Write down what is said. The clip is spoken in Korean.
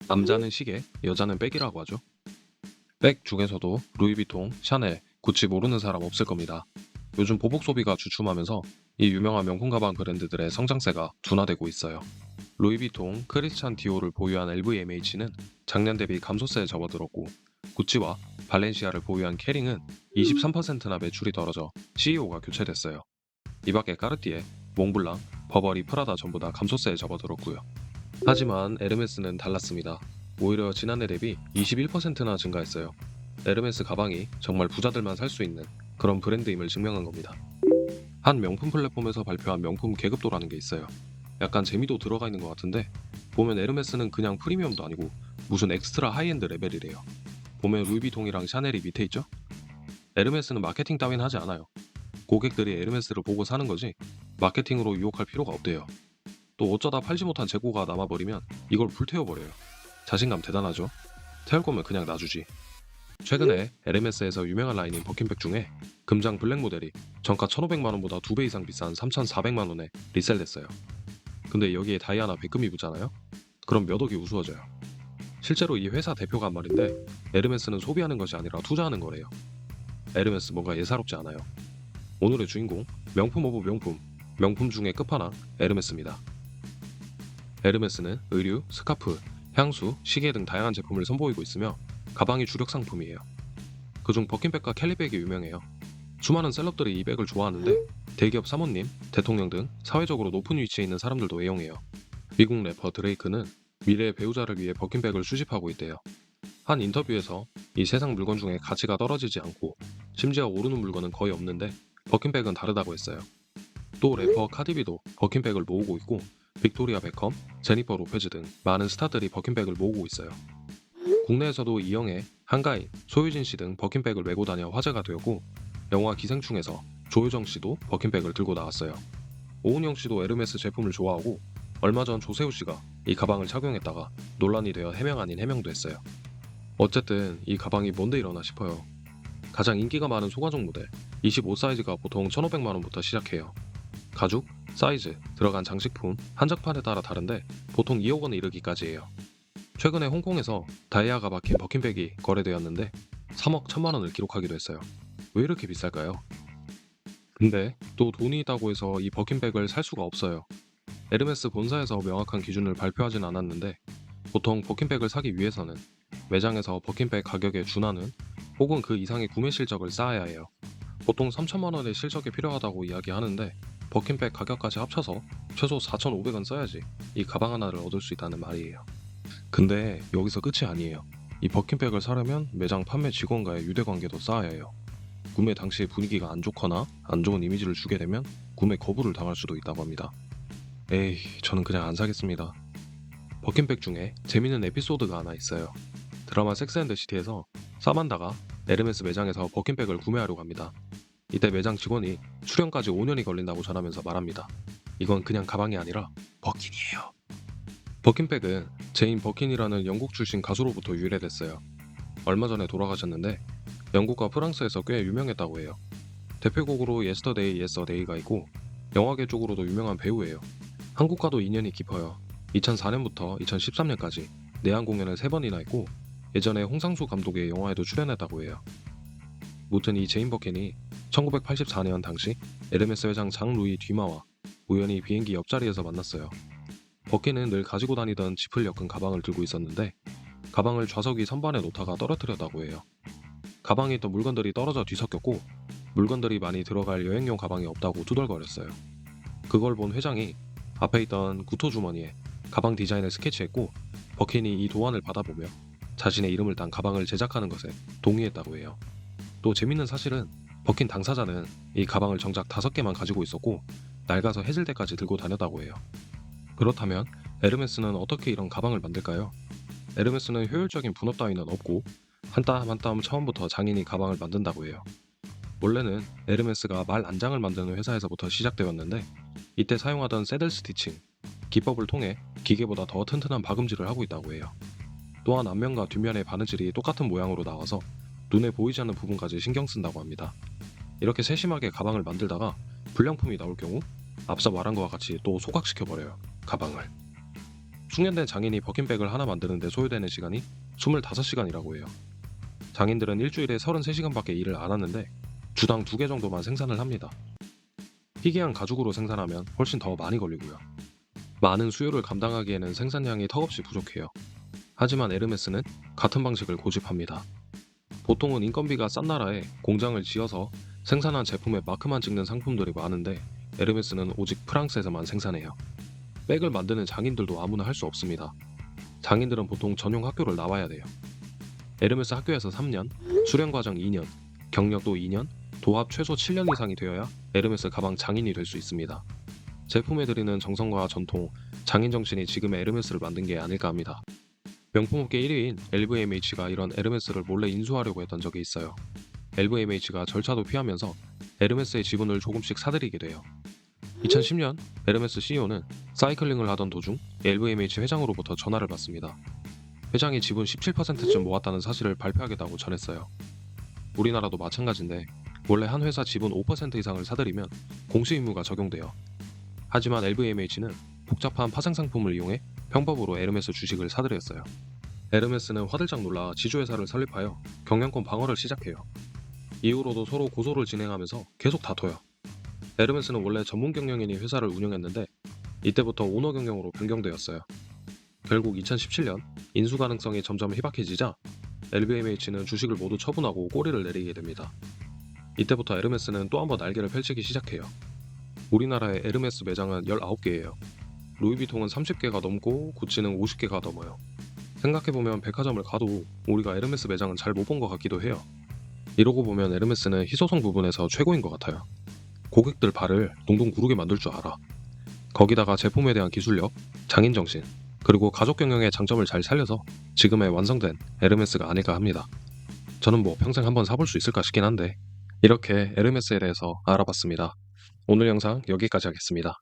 남자는 시계, 여자는 백이라고 하죠. 백 중에서도 루이비통, 샤넬, 구찌 모르는 사람 없을 겁니다. 요즘 보복 소비가 주춤하면서 이 유명한 명품 가방 브랜드들의 성장세가 둔화되고 있어요. 루이비통, 크리스찬 디오를 보유한 LVMH는 작년 대비 감소세에 접어들었고, 구찌와 발렌시아를 보유한 캐링은 23%나 매출이 떨어져 CEO가 교체됐어요. 이 밖에 까르띠에, 몽블랑, 버버리, 프라다 전부 다 감소세에 접어들었고요. 하지만 에르메스는 달랐습니다. 오히려 지난해 대비 21%나 증가했어요. 에르메스 가방이 정말 부자들만 살 수 있는 그런 브랜드임을 증명한 겁니다. 한 명품 플랫폼에서 발표한 명품 계급도라는 게 있어요. 약간 재미도 들어가 있는 것 같은데 보면 에르메스는 그냥 프리미엄도 아니고 무슨 엑스트라 하이엔드 레벨이래요. 보면 루이비통이랑 샤넬이 밑에 있죠? 에르메스는 마케팅 따윈 하지 않아요. 고객들이 에르메스를 보고 사는 거지 마케팅으로 유혹할 필요가 없대요. 또 어쩌다 팔지 못한 재고가 남아버리면 이걸 불태워버려요. 자신감 대단하죠? 태울 거면 그냥 놔주지. 최근에 에르메스에서 유명한 라인인 버킨백 중에 금장 블랙 모델이 정가 1,500만원보다 2배 이상 비싼 3,400만원에 리셀됐어요. 근데 여기에 다이아나 백금이 붙잖아요? 그럼 몇 억이 우스워져요. 실제로 이 회사 대표가 한 말인데 에르메스는 소비하는 것이 아니라 투자하는 거래요. 에르메스 뭔가 예사롭지 않아요. 오늘의 주인공, 명품 오브 명품, 명품 중의 끝판왕 에르메스입니다. 에르메스는 의류, 스카프, 향수, 시계 등 다양한 제품을 선보이고 있으며 가방이 주력 상품이에요. 그중 버킨백과 캘리백이 유명해요. 수많은 셀럽들이 이 백을 좋아하는데 대기업 사모님, 대통령 등 사회적으로 높은 위치에 있는 사람들도 애용해요. 미국 래퍼 드레이크는 미래의 배우자를 위해 버킨백을 수집하고 있대요. 한 인터뷰에서 이 세상 물건 중에 가치가 떨어지지 않고 심지어 오르는 물건은 거의 없는데 버킨백은 다르다고 했어요. 또 래퍼 카디비도 버킨백을 모으고 있고 빅토리아 베컴, 제니퍼 로페즈 등 많은 스타들이 버킨백을 모으고 있어요. 국내에서도 이영애, 한가인, 소유진 씨 등 버킨백을 메고 다녀 화제가 되었고 영화 기생충에서 조효정 씨도 버킨백을 들고 나왔어요. 오은영 씨도 에르메스 제품을 좋아하고 얼마 전 조세호 씨가 이 가방을 착용했다가 논란이 되어 해명 아닌 해명도 했어요. 어쨌든 이 가방이 뭔데 이러나 싶어요. 가장 인기가 많은 소가죽 모델 25 사이즈가 보통 1,500만원부터 시작해요. 가죽, 사이즈, 들어간 장식품, 한정판에 따라 다른데 보통 2억 원에 이르기까지 해요. 최근에 홍콩에서 다이아가 박힌 버킨백이 거래되었는데 3억 1천만 원을 기록하기도 했어요. 왜 이렇게 비쌀까요? 근데 또 돈이 있다고 해서 이 버킨백을 살 수가 없어요. 에르메스 본사에서 명확한 기준을 발표하진 않았는데 보통 버킨백을 사기 위해서는 매장에서 버킨백 가격에 준하는 혹은 그 이상의 구매 실적을 쌓아야 해요. 보통 3천만 원의 실적이 필요하다고 이야기하는데 버킨백 가격까지 합쳐서 최소 4,500원 써야지 이 가방 하나를 얻을 수 있다는 말이에요. 근데 여기서 끝이 아니에요. 이 버킨백을 사려면 매장 판매 직원과의 유대관계도 쌓아야 해요. 구매 당시에 분위기가 안 좋거나 안 좋은 이미지를 주게 되면 구매 거부를 당할 수도 있다고 합니다. 에이, 저는 그냥 안 사겠습니다. 버킨백 중에 재밌는 에피소드가 하나 있어요. 드라마 섹스앤더시티에서 사만다가 에르메스 매장에서 버킨백을 구매하려고 합니다. 이때 매장 직원이 수령까지 5년이 걸린다고 전하면서 말합니다. 이건 그냥 가방이 아니라 버킨이에요. 버킨백은 제인 버킨이라는 영국 출신 가수로부터 유래됐어요. 얼마 전에 돌아가셨는데 영국과 프랑스에서 꽤 유명했다고 해요. 대표곡으로 예스터데이 예스터데이가 있고 영화계 쪽으로도 유명한 배우예요. 한국과도 인연이 깊어요. 2004년부터 2013년까지 내한 공연을 3번이나 했고 예전에 홍상수 감독의 영화에도 출연했다고 해요. 무튼 이 제인 버킨이 1984년 당시 에르메스 회장 장 루이 뒤마와 우연히 비행기 옆자리에서 만났어요. 버킨은 늘 가지고 다니던 지플 엮은 가방을 들고 있었는데 가방을 좌석이 선반에 놓다가 떨어뜨렸다고 해요. 가방에 있던 물건들이 떨어져 뒤섞였고 물건들이 많이 들어갈 여행용 가방이 없다고 투덜거렸어요. 그걸 본 회장이 앞에 있던 구토 주머니에 가방 디자인을 스케치했고 버킨이 이 도안을 받아보며 자신의 이름을 딴 가방을 제작하는 것에 동의했다고 해요. 또 재밌는 사실은 버킨 당사자는 이 가방을 정작 5개만 가지고 있었고 낡아서 해질 때까지 들고 다녔다고 해요. 그렇다면 에르메스는 어떻게 이런 가방을 만들까요? 에르메스는 효율적인 분업 따위는 없고 한 땀 한 땀 처음부터 장인이 가방을 만든다고 해요. 원래는 에르메스가 말 안장을 만드는 회사에서부터 시작되었는데 이때 사용하던 새들 스티칭 기법을 통해 기계보다 더 튼튼한 박음질을 하고 있다고 해요. 또한 앞면과 뒷면의 바느질이 똑같은 모양으로 나와서 눈에 보이지 않는 부분까지 신경 쓴다고 합니다. 이렇게 세심하게 가방을 만들다가 불량품이 나올 경우 앞서 말한 것과 같이 또 소각시켜버려요. 가방을. 숙련된 장인이 버킨백을 하나 만드는데 소요되는 시간이 25시간이라고 해요. 장인들은 일주일에 33시간밖에 일을 안 하는데 주당 2개 정도만 생산을 합니다. 희귀한 가죽으로 생산하면 훨씬 더 많이 걸리고요. 많은 수요를 감당하기에는 생산량이 턱없이 부족해요. 하지만 에르메스는 같은 방식을 고집합니다. 보통은 인건비가 싼 나라에 공장을 지어서 생산한 제품에 마크만 찍는 상품들이 많은데 에르메스는 오직 프랑스에서만 생산해요. 백을 만드는 장인들도 아무나 할 수 없습니다. 장인들은 보통 전용 학교를 나와야 돼요. 에르메스 학교에서 3년, 수련과정 2년, 경력도 2년, 도합 최소 7년 이상이 되어야 에르메스 가방 장인이 될 수 있습니다. 제품에 들이는 정성과 전통, 장인 정신이 지금의 에르메스를 만든 게 아닐까 합니다. 명품업계 1위인 LVMH가 이런 에르메스를 몰래 인수하려고 했던 적이 있어요. LVMH가 절차도 피하면서 에르메스의 지분을 조금씩 사들이게 돼요. 2010년 에르메스 CEO는 사이클링을 하던 도중 LVMH 회장으로부터 전화를 받습니다. 회장이 지분 17%쯤 모았다는 사실을 발표하겠다고 전했어요. 우리나라도 마찬가지인데 원래 한 회사 지분 5% 이상을 사들이면 공시 의무가 적용돼요. 하지만 LVMH는 복잡한 파생 상품을 이용해 편법으로 에르메스 주식을 사들였어요. 에르메스는 화들짝 놀라 지주회사를 설립하여 경영권 방어를 시작해요. 이후로도 서로 고소를 진행하면서 계속 다퉈요. 에르메스는 원래 전문 경영인이 회사를 운영했는데 이때부터 오너 경영으로 변경되었어요. 결국 2017년 인수 가능성이 점점 희박해지자 LVMH는 주식을 모두 처분하고 꼬리를 내리게 됩니다. 이때부터 에르메스는 또 한 번 날개를 펼치기 시작해요. 우리나라의 에르메스 매장은 19개예요. 루이비통은 30개가 넘고 구찌는 50개가 넘어요. 생각해보면 백화점을 가도 우리가 에르메스 매장은 잘 못 본 것 같기도 해요. 이러고 보면 에르메스는 희소성 부분에서 최고인 것 같아요. 고객들 발을 동동 구르게 만들 줄 알아. 거기다가 제품에 대한 기술력, 장인정신, 그리고 가족 경영의 장점을 잘 살려서 지금의 완성된 에르메스가 아닐까 합니다. 저는 뭐 평생 한번 사볼 수 있을까 싶긴 한데 이렇게 에르메스에 대해서 알아봤습니다. 오늘 영상 여기까지 하겠습니다.